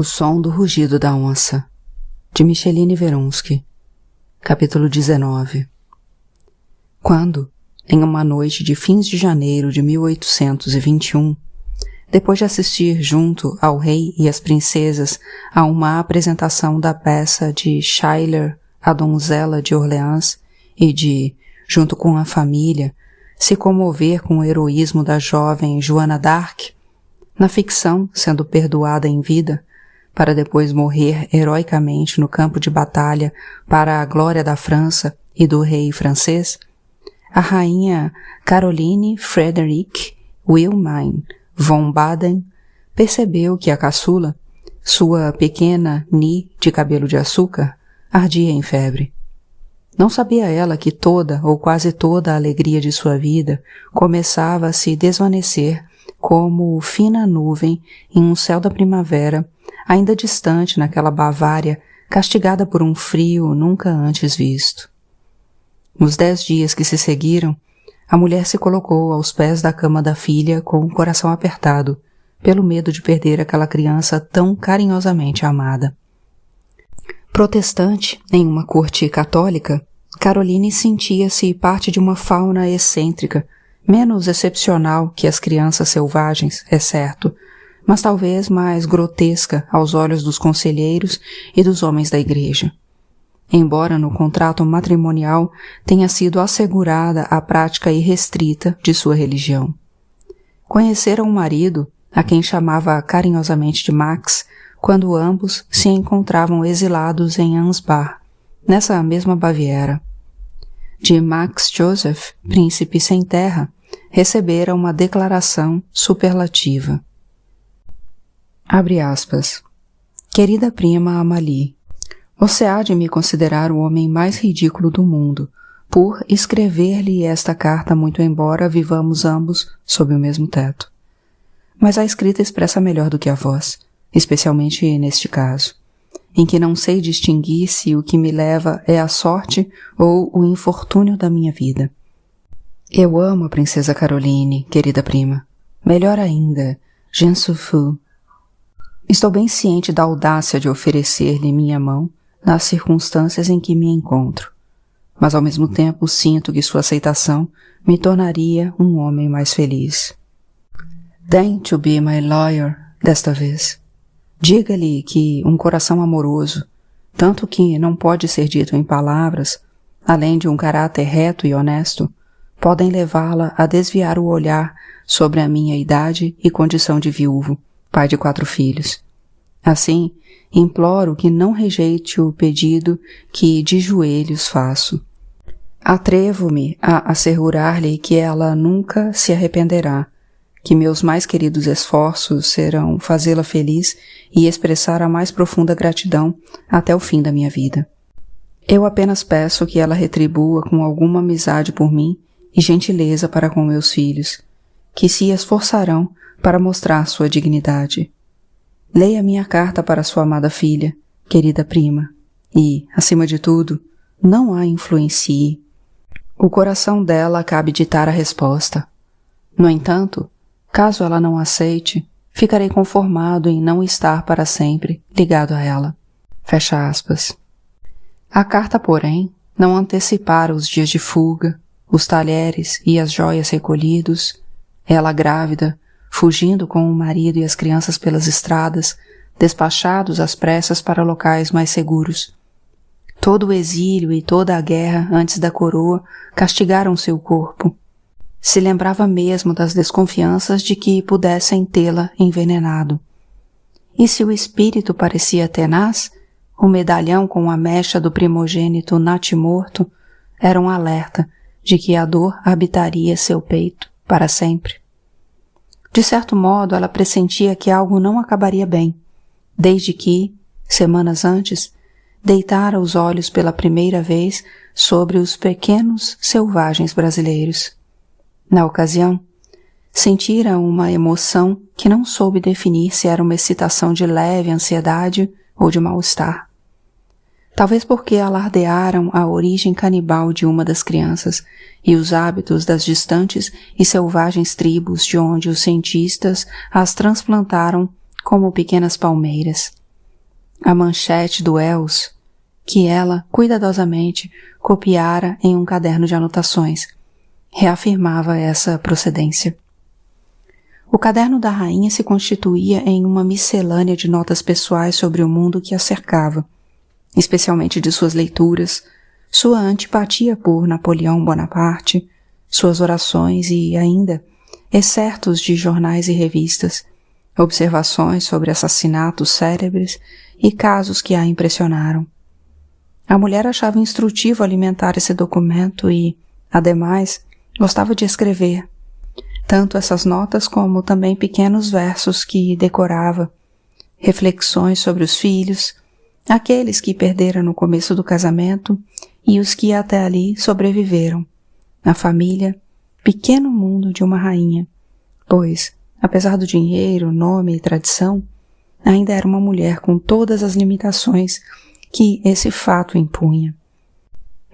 O som do rugido da onça, de Micheline Veronsky. Capítulo 19. Quando, em uma noite de fins de janeiro de 1821, depois de assistir junto ao rei e às princesas a uma apresentação da peça de Schiller, A Donzela de Orleans, e de, junto com a família, se comover com o heroísmo da jovem Joana d'Arc, na ficção sendo perdoada em vida, para depois morrer heroicamente no campo de batalha para a glória da França e do rei francês, a rainha Caroline Frederick Wilhelmine von Baden percebeu que a caçula, sua pequena Ni de cabelo de açúcar, ardia em febre. Não sabia ela que toda ou quase toda a alegria de sua vida começava a se desvanecer como fina nuvem em um céu da primavera, ainda distante naquela Bavária, castigada por um frio nunca antes visto. Nos 10 dias que se seguiram, a mulher se colocou aos pés da cama da filha com o coração apertado, pelo medo de perder aquela criança tão carinhosamente amada. Protestante em uma corte católica, Caroline sentia-se parte de uma fauna excêntrica, menos excepcional que as crianças selvagens, é certo, mas talvez mais grotesca aos olhos dos conselheiros e dos homens da igreja. Embora no contrato matrimonial tenha sido assegurada a prática irrestrita de sua religião. Conhecera um marido, a quem chamava carinhosamente de Max, quando ambos se encontravam exilados em Ansbach, nessa mesma Baviera. De Max Joseph, príncipe sem terra, recebera uma declaração superlativa. Abre aspas. Querida prima Amalie, você há de me considerar o homem mais ridículo do mundo, por escrever-lhe esta carta muito embora vivamos ambos sob o mesmo teto. Mas a escrita expressa melhor do que a voz, especialmente neste caso, em que não sei distinguir se o que me leva é a sorte ou o infortúnio da minha vida. Eu amo a princesa Caroline, querida prima. Melhor ainda, je suis fou. Estou bem ciente da audácia de oferecer-lhe minha mão nas circunstâncias em que me encontro, mas ao mesmo tempo sinto que sua aceitação me tornaria um homem mais feliz. Deign to be my lawyer desta vez. Diga-lhe que um coração amoroso, tanto que não pode ser dito em palavras, além de um caráter reto e honesto, podem levá-la a desviar o olhar sobre a minha idade e condição de viúvo, pai de 4 filhos. Assim, imploro que não rejeite o pedido que de joelhos faço. Atrevo-me a assegurar-lhe que ela nunca se arrependerá, que meus mais queridos esforços serão fazê-la feliz e expressar a mais profunda gratidão até o fim da minha vida. Eu apenas peço que ela retribua com alguma amizade por mim e gentileza para com meus filhos, que se esforçarão para mostrar sua dignidade. Leia minha carta para sua amada filha, querida prima, e, acima de tudo, não a influencie. O coração dela cabe ditar a resposta. No entanto, caso ela não aceite, ficarei conformado em não estar para sempre ligado a ela. Fecha aspas. A carta, porém, não antecipara os dias de fuga, os talheres e as joias recolhidos, ela grávida, fugindo com o marido e as crianças pelas estradas, despachados às pressas para locais mais seguros. Todo o exílio e toda a guerra antes da coroa castigaram seu corpo. Se lembrava mesmo das desconfianças de que pudessem tê-la envenenado. E se o espírito parecia tenaz, o medalhão com a mecha do primogênito natimorto era um alerta de que a dor habitaria seu peito para sempre. De certo modo, ela pressentia que algo não acabaria bem, desde que, semanas antes, deitara os olhos pela primeira vez sobre os pequenos selvagens brasileiros. Na ocasião, sentira uma emoção que não soube definir se era uma excitação de leve ansiedade ou de mal-estar. Talvez porque alardearam a origem canibal de uma das crianças e os hábitos das distantes e selvagens tribos de onde os cientistas as transplantaram como pequenas palmeiras. A manchete do Els, que ela cuidadosamente copiara em um caderno de anotações, reafirmava essa procedência. O caderno da rainha se constituía em uma miscelânea de notas pessoais sobre o mundo que a cercava, especialmente de suas leituras, sua antipatia por Napoleão Bonaparte, suas orações e, ainda, excertos de jornais e revistas, observações sobre assassinatos célebres e casos que a impressionaram. A mulher achava instrutivo alimentar esse documento e, ademais, gostava de escrever, tanto essas notas como também pequenos versos que decorava, reflexões sobre os filhos, aqueles que perdera no começo do casamento e os que até ali sobreviveram, a família, pequeno mundo de uma rainha, pois, apesar do dinheiro, nome e tradição, ainda era uma mulher com todas as limitações que esse fato impunha.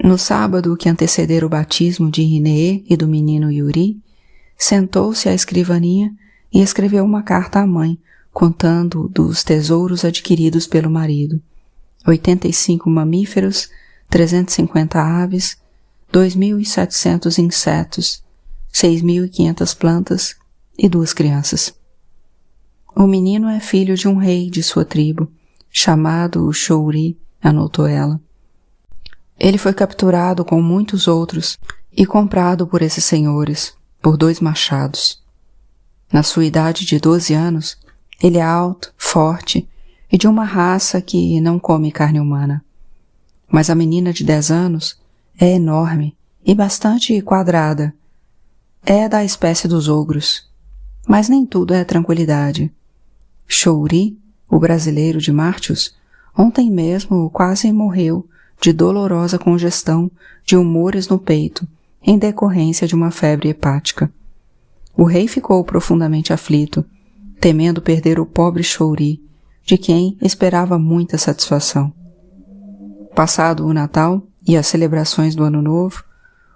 No sábado que antecedera o batismo de Inê e do menino Yuri, sentou-se à escrivaninha e escreveu uma carta à mãe, contando dos tesouros adquiridos pelo marido. 85 mamíferos, 350 aves, 2.700 insetos, 6.500 plantas e 2 crianças. O menino é filho de um rei de sua tribo, chamado Chouri, anotou ela. Ele foi capturado com muitos outros e comprado por esses senhores, por 2 machados. Na sua idade de 12 anos, ele é alto, forte e de uma raça que não come carne humana. Mas a menina de 10 anos é enorme e bastante quadrada. É da espécie dos ogros. Mas nem tudo é tranquilidade. Chouri, o brasileiro de Martius, ontem mesmo quase morreu de dolorosa congestão de humores no peito em decorrência de uma febre hepática. O rei ficou profundamente aflito, temendo perder o pobre Chouri, de quem esperava muita satisfação. Passado o Natal e as celebrações do Ano Novo,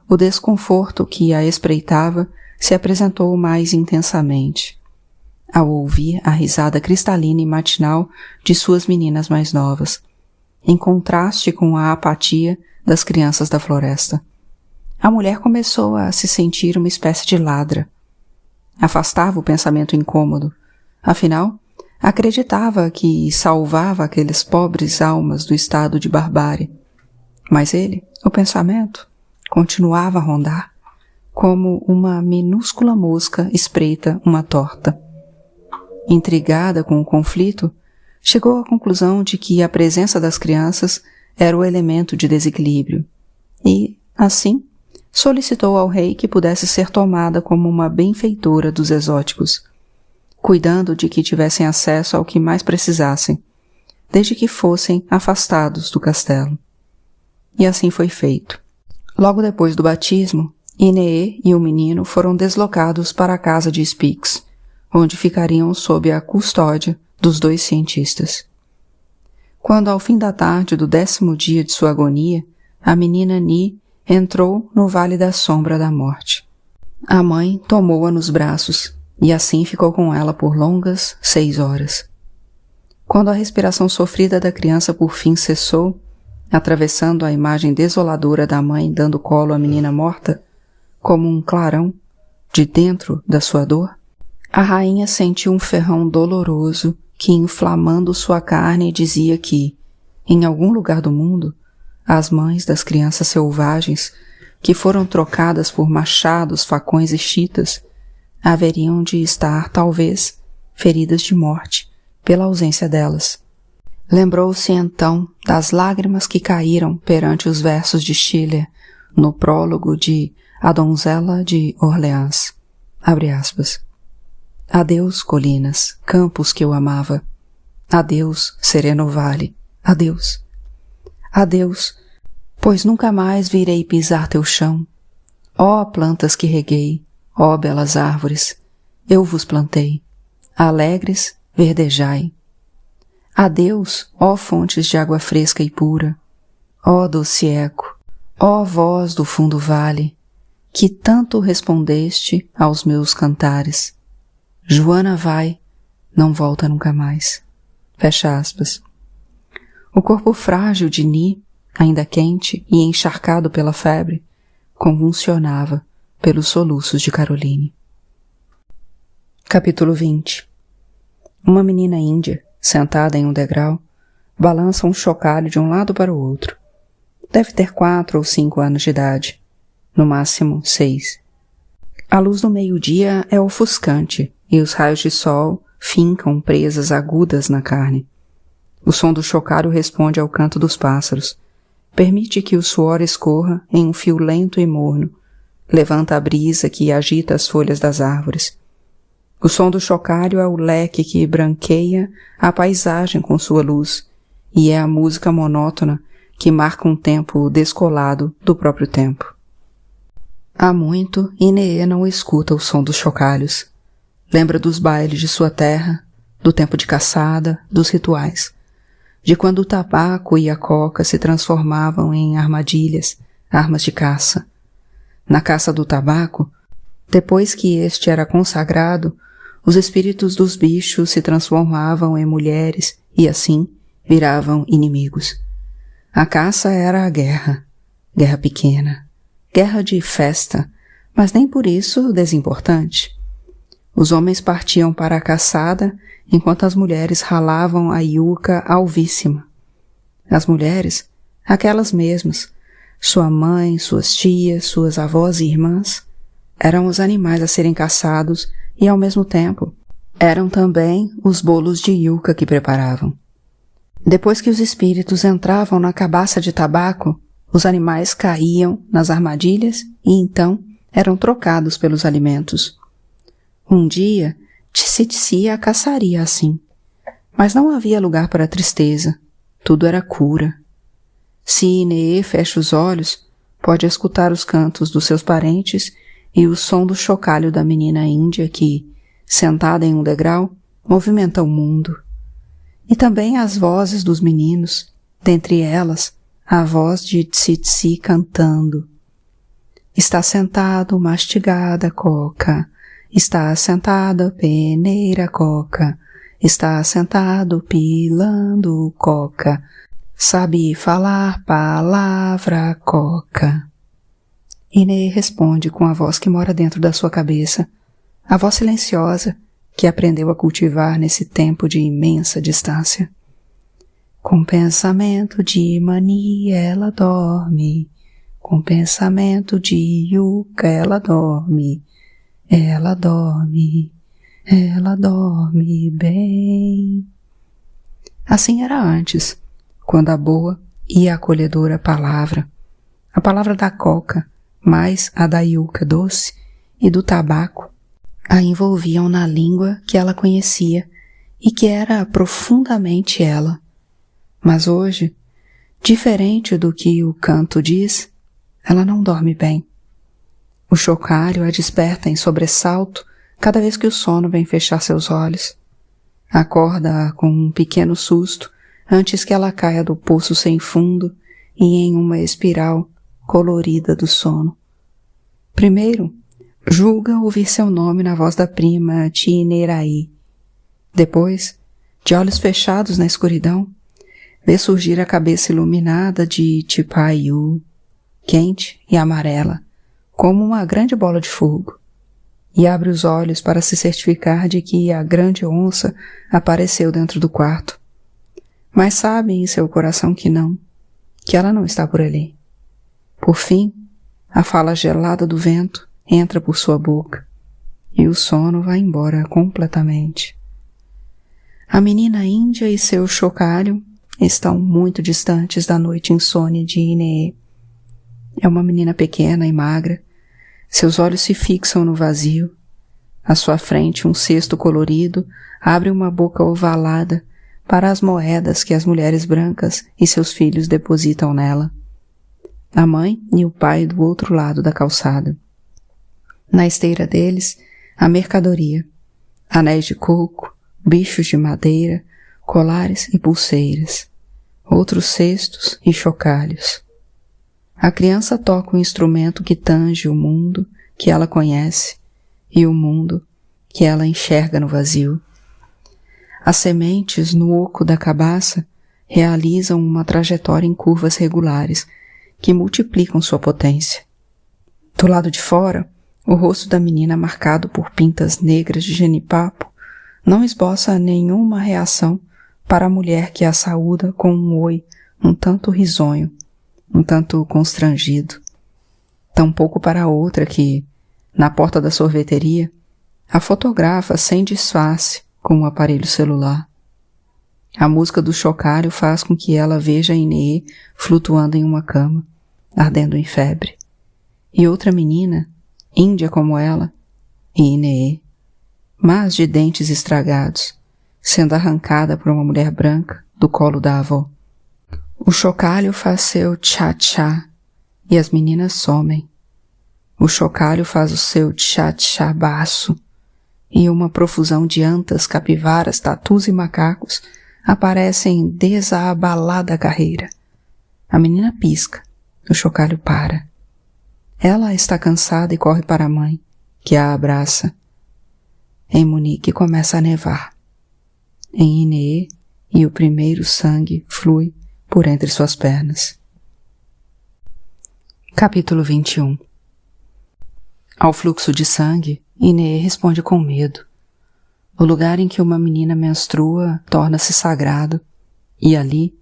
o desconforto que a espreitava se apresentou mais intensamente, ao ouvir a risada cristalina e matinal de suas meninas mais novas, em contraste com a apatia das crianças da floresta. A mulher começou a se sentir uma espécie de ladra. Afastava o pensamento incômodo. Afinal, acreditava que salvava aqueles pobres almas do estado de barbárie. Mas ele, o pensamento, continuava a rondar, como uma minúscula mosca espreita uma torta. Intrigada com o conflito, chegou à conclusão de que a presença das crianças era o elemento de desequilíbrio e, assim, solicitou ao rei que pudesse ser tomada como uma benfeitora dos exóticos, cuidando de que tivessem acesso ao que mais precisassem, desde que fossem afastados do castelo. E assim foi feito. Logo depois do batismo, Inê e o menino foram deslocados para a casa de Spix, onde ficariam sob a custódia dos 2 cientistas. Quando, ao fim da tarde do 10º dia de sua agonia, a menina Ni entrou no Vale da Sombra da Morte. A mãe tomou-a nos braços e assim ficou com ela por longas 6 horas. Quando a respiração sofrida da criança por fim cessou, atravessando a imagem desoladora da mãe dando colo à menina morta, como um clarão, de dentro da sua dor, a rainha sentiu um ferrão doloroso que, inflamando sua carne, dizia que, em algum lugar do mundo, as mães das crianças selvagens, que foram trocadas por machados, facões e chitas, haveriam de estar, talvez, feridas de morte pela ausência delas. Lembrou-se então das lágrimas que caíram perante os versos de Schiller no prólogo de A Donzela de Orleans. Abre aspas. Adeus, colinas, campos que eu amava. Adeus, sereno vale. Adeus. Adeus, pois nunca mais virei pisar teu chão. Ó plantas que reguei, ó belas árvores, eu vos plantei. Alegres, verdejai. Adeus, ó fontes de água fresca e pura. Ó doce eco, ó voz do fundo vale, que tanto respondeste aos meus cantares. Joana vai, não volta nunca mais. Fecha aspas. O corpo frágil de Ni, ainda quente e encharcado pela febre, convulsionava pelos soluços de Caroline. Capítulo 20. Uma menina índia, sentada em um degrau, balança um chocalho de um lado para o outro. Deve ter 4 ou 5 anos de idade, no máximo 6. A luz do meio-dia é ofuscante e os raios de sol fincam presas agudas na carne. O som do chocalho responde ao canto dos pássaros, permite que o suor escorra em um fio lento e morno, levanta a brisa que agita as folhas das árvores. O som do chocalho é o leque que branqueia a paisagem com sua luz, e é a música monótona que marca um tempo descolado do próprio tempo. Há muito, Inê não escuta o som dos chocalhos. Lembra dos bailes de sua terra, do tempo de caçada, dos rituais, de quando o tabaco e a coca se transformavam em armadilhas, armas de caça. Na caça do tabaco, depois que este era consagrado, os espíritos dos bichos se transformavam em mulheres e assim viravam inimigos. A caça era a guerra, guerra pequena, guerra de festa, mas nem por isso desimportante. Os homens partiam para a caçada, enquanto as mulheres ralavam a iuca alvíssima. As mulheres, aquelas mesmas, sua mãe, suas tias, suas avós e irmãs, eram os animais a serem caçados e, ao mesmo tempo, eram também os bolos de iuca que preparavam. Depois que os espíritos entravam na cabaça de tabaco, os animais caíam nas armadilhas e então eram trocados pelos alimentos. Um dia, Tsi a caçaria assim, mas não havia lugar para tristeza, tudo era cura. Se Inê fecha os olhos, pode escutar os cantos dos seus parentes e o som do chocalho da menina índia que, sentada em um degrau, movimenta o mundo. E também as vozes dos meninos, dentre elas, a voz de Tsi cantando. Está sentado, mastigada coca. Está sentada, peneira coca. Está sentado, pilando coca. Sabe falar palavra coca. Inê responde com a voz que mora dentro da sua cabeça, a voz silenciosa que aprendeu a cultivar nesse tempo de imensa distância. Com pensamento de Mani ela dorme, com pensamento de Yuka ela dorme, ela dorme, ela dorme bem. Assim era antes, quando a boa e acolhedora palavra, a palavra da coca, mais a da iuca doce e do tabaco, a envolviam na língua que ela conhecia e que era profundamente ela. Mas hoje, diferente do que o canto diz, ela não dorme bem. O chocalho a desperta em sobressalto cada vez que o sono vem fechar seus olhos. Acorda-a com um pequeno susto antes que ela caia do poço sem fundo e em uma espiral colorida do sono. Primeiro, julga ouvir seu nome na voz da prima Tineraí. Depois, de olhos fechados na escuridão, vê surgir a cabeça iluminada de Tipaiu, quente e amarela, como uma grande bola de fogo, e abre os olhos para se certificar de que a grande onça apareceu dentro do quarto. Mas sabe em seu coração que ela não está por ali. Por fim, a fala gelada do vento entra por sua boca e o sono vai embora completamente. A menina índia e seu chocalho estão muito distantes da noite insone de Inê. É uma menina pequena e magra. Seus olhos se fixam no vazio. À sua frente, um cesto colorido abre uma boca ovalada para as moedas que as mulheres brancas e seus filhos depositam nela. A mãe e o pai do outro lado da calçada. Na esteira deles, a mercadoria, anéis de coco, bichos de madeira, colares e pulseiras, outros cestos e chocalhos. A criança toca um instrumento que tange o mundo que ela conhece e o mundo que ela enxerga no vazio. As sementes no oco da cabaça realizam uma trajetória em curvas regulares que multiplicam sua potência. Do lado de fora, o rosto da menina marcado por pintas negras de genipapo não esboça nenhuma reação para a mulher que a saúda com um oi um tanto risonho, um tanto constrangido. Tampouco para a outra que, na porta da sorveteria, a fotografa sem disfarce com o aparelho celular. A música do chocalho faz com que ela veja Inê flutuando em uma cama, ardendo em febre. E outra menina, índia como ela, e Inê, mas de dentes estragados, sendo arrancada por uma mulher branca do colo da avó. O chocalho faz seu tchá-tchá e as meninas somem. O chocalho faz o seu tchá-tchá baço e uma profusão de antas, capivaras, tatus e macacos aparecem desabalada a carreira. A menina pisca, o chocalho para. Ela está cansada e corre para a mãe, que a abraça. Em Munique começa a nevar. Em Inê, e o primeiro sangue flui por entre suas pernas. Capítulo 21. Ao fluxo de sangue, Inê responde com medo. O lugar em que uma menina menstrua torna-se sagrado, e ali,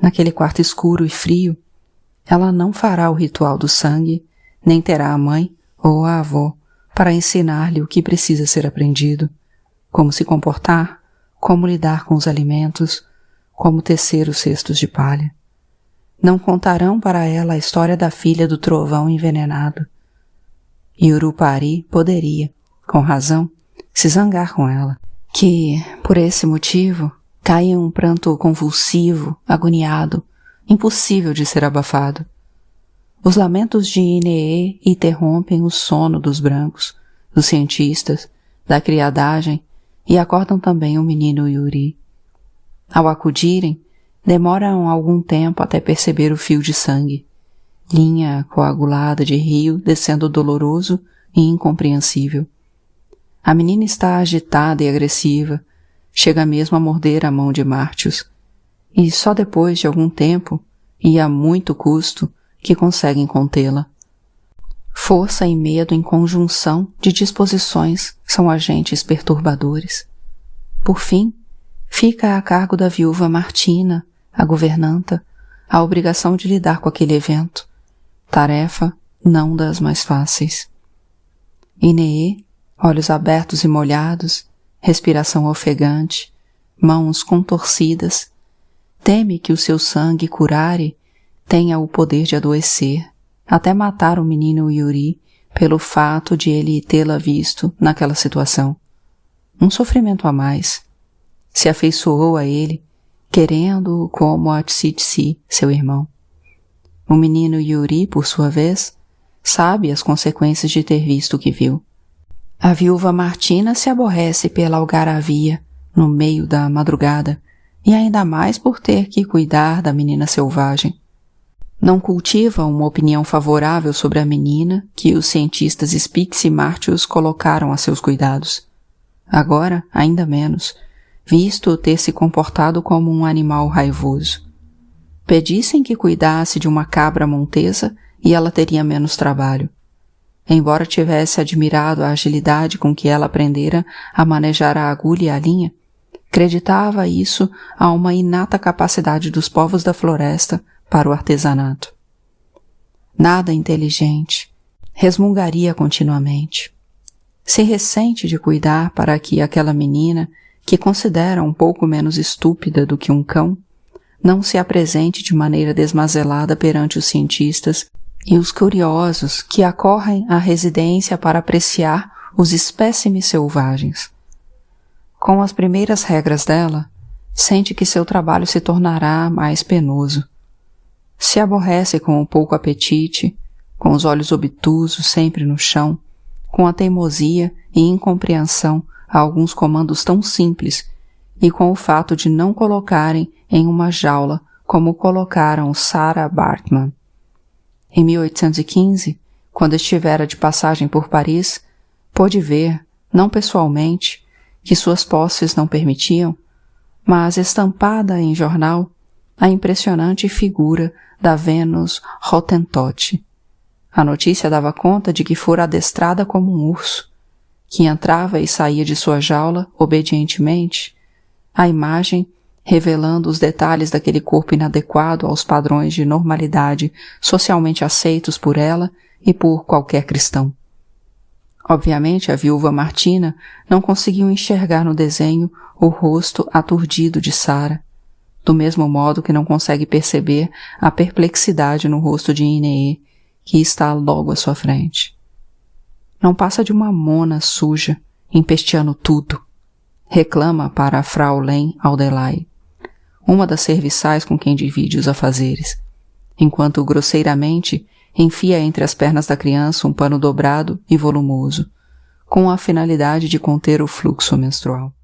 naquele quarto escuro e frio, ela não fará o ritual do sangue, nem terá a mãe ou a avó para ensinar-lhe o que precisa ser aprendido, como se comportar, como lidar com os alimentos, como tecer os cestos de palha. Não contarão para ela a história da filha do trovão envenenado. E Urupari poderia, com razão, se zangar com ela, que, por esse motivo, cai em um pranto convulsivo, agoniado, impossível de ser abafado. Os lamentos de Inê interrompem o sono dos brancos, dos cientistas, da criadagem e acordam também o menino Yuri. Ao acudirem, demoram algum tempo até perceber o fio de sangue, linha coagulada de rio descendo doloroso e incompreensível. A menina está agitada e agressiva, chega mesmo a morder a mão de Martius, e só depois de algum tempo, e a muito custo, que conseguem contê-la. Força e medo em conjunção de disposições são agentes perturbadores. Por fim, fica a cargo da viúva Martina, a governanta, a obrigação de lidar com aquele evento, tarefa não das mais fáceis. Inê, olhos abertos e molhados, respiração ofegante, mãos contorcidas, teme que o seu sangue curare tenha o poder de adoecer, até matar o menino Yuri pelo fato de ele tê-la visto naquela situação. Um sofrimento a mais. Se afeiçoou a ele, querendo-o como a Tsi-Tsi, seu irmão. O menino Yuri, por sua vez, sabe as consequências de ter visto o que viu. A viúva Martina se aborrece pela algaravia, no meio da madrugada, e ainda mais por ter que cuidar da menina selvagem. Não cultiva uma opinião favorável sobre a menina que os cientistas Spix e Martius colocaram a seus cuidados. Agora, ainda menos, visto ter se comportado como um animal raivoso. Pedissem que cuidasse de uma cabra montesa e ela teria menos trabalho. Embora tivesse admirado a agilidade com que ela aprendera a manejar a agulha e a linha, creditava isso a uma inata capacidade dos povos da floresta para o artesanato. Nada inteligente, resmungaria continuamente. Se ressente de cuidar para que aquela menina, que considera um pouco menos estúpida do que um cão, não se apresente de maneira desmazelada perante os cientistas e os curiosos que acorrem à residência para apreciar os espécimes selvagens. Com as primeiras regras dela, sente que seu trabalho se tornará mais penoso. Se aborrece com o pouco apetite, com os olhos obtusos sempre no chão, com a teimosia e incompreensão a alguns comandos tão simples e com o fato de não colocarem em uma jaula como colocaram Sarah Bartman. Em 1815, quando estivera de passagem por Paris, pôde ver, não pessoalmente, que suas posses não permitiam, mas estampada em jornal, a impressionante figura da Vênus Hottentote. A notícia dava conta de que fora adestrada como um urso, que entrava e saía de sua jaula obedientemente, a imagem revelando os detalhes daquele corpo inadequado aos padrões de normalidade socialmente aceitos por ela e por qualquer cristão. Obviamente, a viúva Martina não conseguiu enxergar no desenho o rosto aturdido de Sara, do mesmo modo que não consegue perceber a perplexidade no rosto de Inê, que está logo à sua frente. Não passa de uma mona suja, empesteando tudo, reclama para a Fraulein Aldelai, uma das serviçais com quem divide os afazeres, enquanto grosseiramente enfia entre as pernas da criança um pano dobrado e volumoso, com a finalidade de conter o fluxo menstrual.